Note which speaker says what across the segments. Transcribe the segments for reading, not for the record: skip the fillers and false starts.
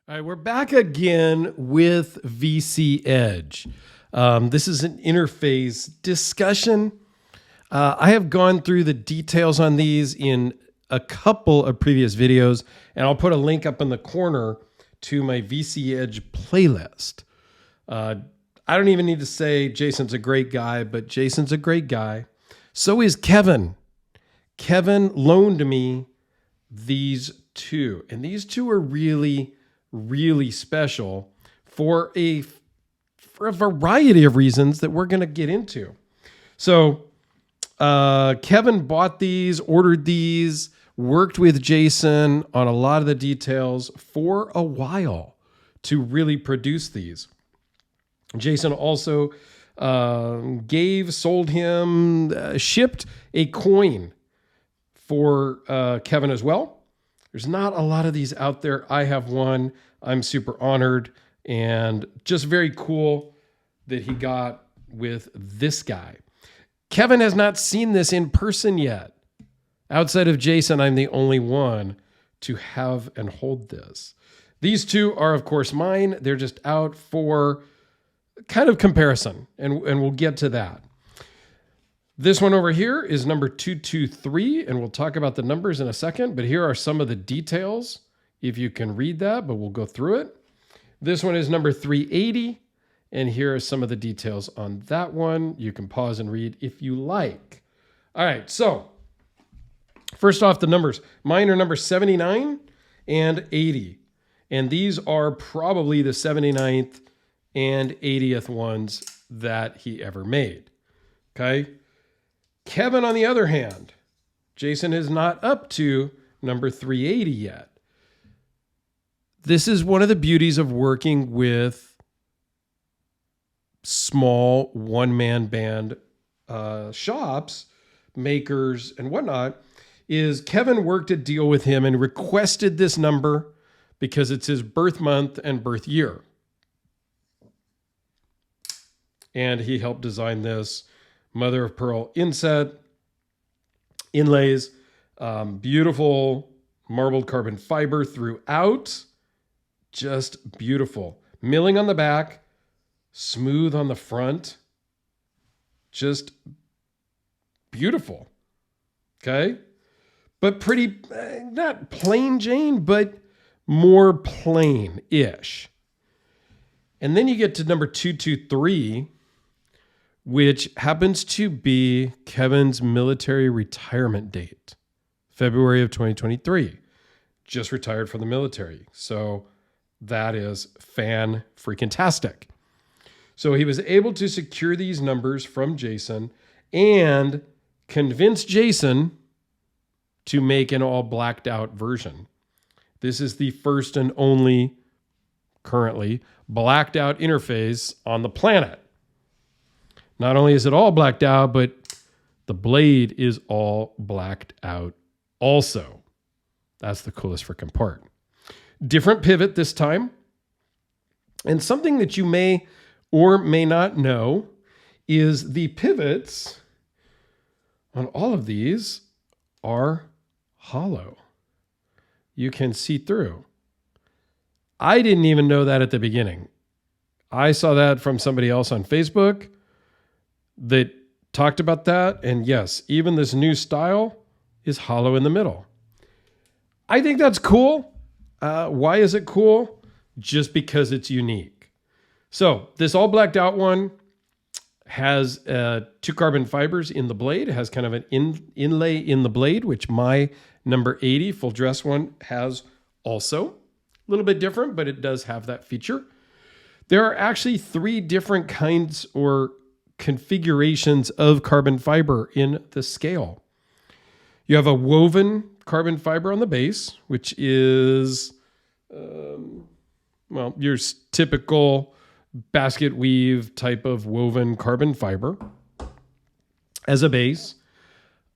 Speaker 1: All right, we're back again with VC Edge. This is an interface discussion. I have gone through the details on these in a couple of previous videos, and I'll put a link up in the corner to my VC Edge playlist. I don't even need to say Jason's a great guy, but Jason's a great guy. So is Kevin. Kevin loaned me these two, and these two are really special for a variety of reasons that we're going to get into. So Kevin bought these, ordered these, worked with Jason on a lot of the details for a while to really produce these. Jason also sold him, shipped a coin for Kevin as well. There's not a lot of these out there. I have one. I'm super honored and just very cool that he got with this guy. Kevin has not seen this in person yet. Outside of Jason, I'm the only one to have and hold this. These two are, of course, mine. They're just out for kind of comparison, and we'll get to that. This one over here is number 223, and we'll talk about the numbers in a second, but here are some of the details, if you can read that, but we'll go through it. This one is number 380, and here are some of the details on that one. You can pause and read if you like. All right, so first off, the numbers. Mine are number 79 and 80, and these are probably the 79th and 80th ones that he ever made, okay? Kevin, on the other hand, Jason is not up to number 380 yet. This is one of the beauties of working with small one-man band shops, makers, and whatnot, is Kevin worked a deal with him and requested this number because it's his birth month and birth year. And he helped design this mother of pearl inset, inlays, beautiful marbled carbon fiber throughout, just beautiful. Milling on the back, smooth on the front, just beautiful. Okay? But pretty, not plain Jane, but more plain-ish. And then you get to number 223, which happens to be Kevin's military retirement date, February of 2023. Just retired from the military. So that is fan-freaking-tastic. So he was able to secure these numbers from Jason and convince Jason to make an all blacked out version. This is the first and only currently blacked out interface on the planet. Not only is it all blacked out, but the blade is all blacked out also. That's the coolest freaking part. Different pivot this time. And something that you may or may not know is the pivots on all of these are hollow. You can see through. I didn't even know that at the beginning. I saw that from somebody else on Facebook that talked about that. And yes, even this new style is hollow in the middle. I think that's cool. Why is it cool? Just because it's unique. So this all blacked out one has 2 carbon fibers in the blade. It has kind of an inlay in the blade, which my number 80 full dress one has also. A little bit different, but it does have that feature. There are actually 3 different kinds or configurations of carbon fiber in the scale. You have a woven carbon fiber on the base, which is, your typical basket weave type of woven carbon fiber as a base.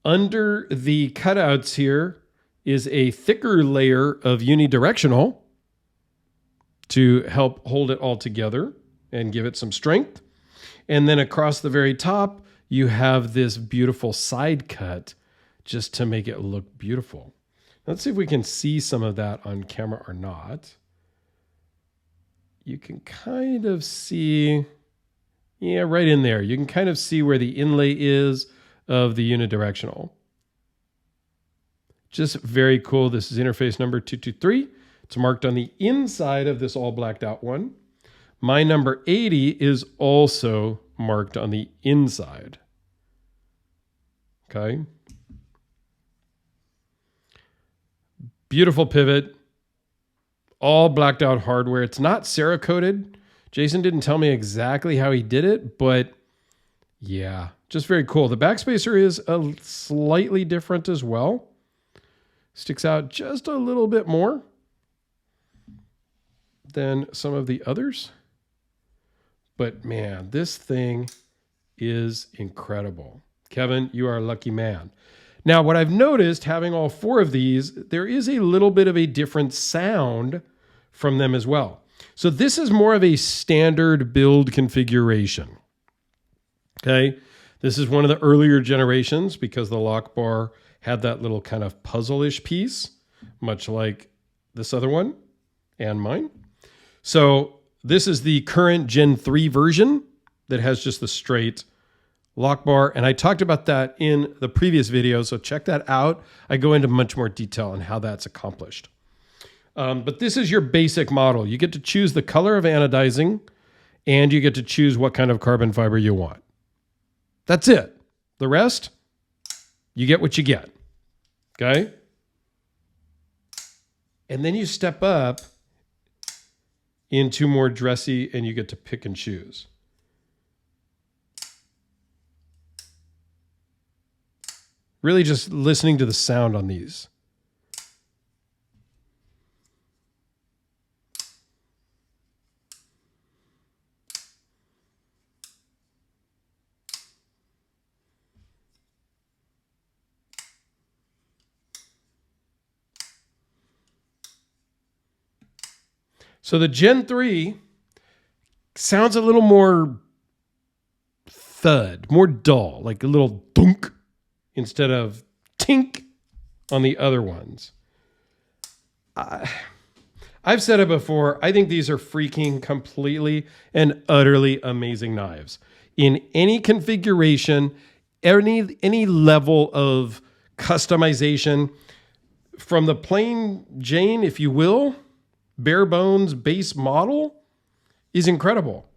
Speaker 1: Under the cutouts here is a thicker layer of unidirectional to help hold it all together and give it some strength. And then across the very top, you have this beautiful side cut just to make it look beautiful. Let's see if we can see some of that on camera or not. you can kind of see, yeah, right in there. You can kind of see where the inlay is of the unidirectional. Just very cool. This is interface number 223. It's marked on the inside of this all blacked out one. My number 80 is also marked on the inside. Okay. Beautiful pivot. All blacked out hardware. It's not Cerakoted. Jason didn't tell me exactly how he did it, but yeah, just very cool. The backspacer is a slightly different as well. Sticks out just a little bit more than some of the others. But man, this thing is incredible. Kevin, you are a lucky man. Now, what I've noticed having all four of these, there is a little bit of a different sound from them as well. So this is more of a standard build configuration. Okay. This is one of the earlier generations because the lock bar had that little kind of puzzle-ish piece, much like this other one and mine. So this is the current Gen 3 version that has just the straight lock bar. And I talked about that in the previous video, so check that out. I go into much more detail on how that's accomplished. But this is your basic model. You get to choose the color of anodizing, and you get to choose what kind of carbon fiber you want. That's it. The rest, you get what you get. Okay? And then you step up into more dressy, and you get to pick and choose. Really just listening to the sound on these. So the Gen 3 sounds a little more thud, more dull, like a little dunk instead of tink on the other ones. I've said it before. I think these are freaking completely and utterly amazing knives. In any configuration, any level of customization, from the plain Jane, if you will, bare bones base model, is incredible.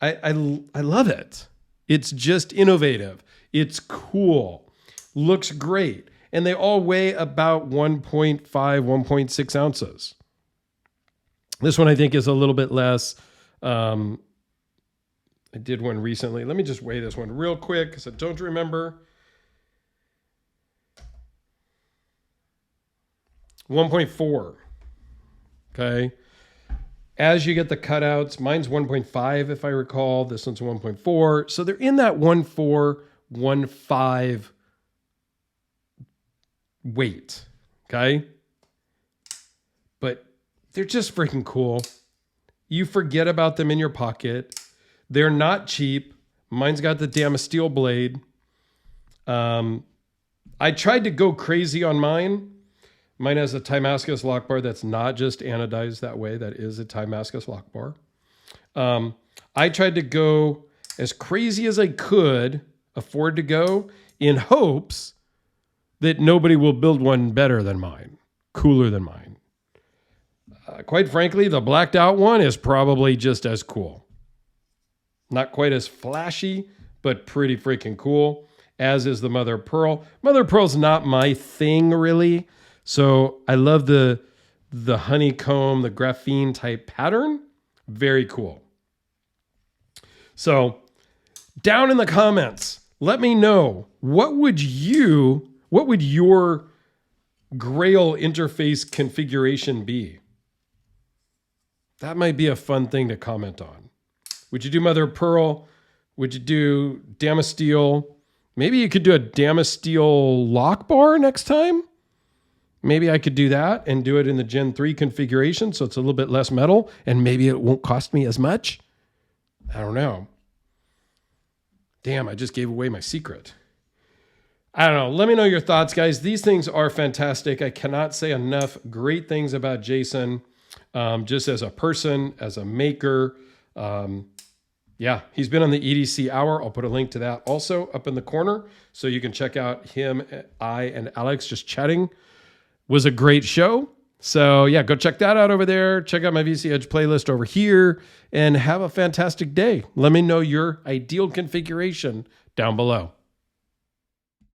Speaker 1: I love it. It's just innovative. It's cool. Looks great. And they all weigh about 1.5, 1.6 ounces. This one I think is a little bit less. I did one recently. Let me just weigh this one real quick because I don't remember. 1.4. Okay. As you get the cutouts, mine's 1.5 if I recall. This one's 1.4. So they're in that 1.4, 1.5 weight. Okay. But they're just freaking cool. You forget about them in your pocket. They're not cheap. Mine's got the damn steel blade. I tried to go crazy on mine. Mine has a Timascus lock bar that's not just anodized that way. That is a Timascus lock bar. I tried to go as crazy as I could afford to go in hopes that nobody will build one better than mine, cooler than mine. Quite frankly, the blacked out one is probably just as cool. Not quite as flashy, but pretty freaking cool, as is the mother of pearl. Mother of pearl's not my thing, really. So I love the honeycomb, the graphene type pattern. Very cool. So down in the comments, let me know, what would your Grail interface configuration be? That might be a fun thing to comment on. Would you do mother of pearl? Would you do Damasteel? Maybe you could do a Damasteel lock bar next time. Maybe I could do that and do it in the Gen 3 configuration so it's a little bit less metal and maybe it won't cost me as much. I don't know. Damn, I just gave away my secret. I don't know. Let me know your thoughts, guys. These things are fantastic. I cannot say enough great things about Jason. just as a person, as a maker. Yeah, he's been on the EDC Hour. I'll put a link to that also up in the corner so you can check out him, I, and Alex just chatting. Was a great show. So yeah, go check that out over there. Check out my VC Edge playlist over here and have a fantastic day. Let me know your ideal configuration down below.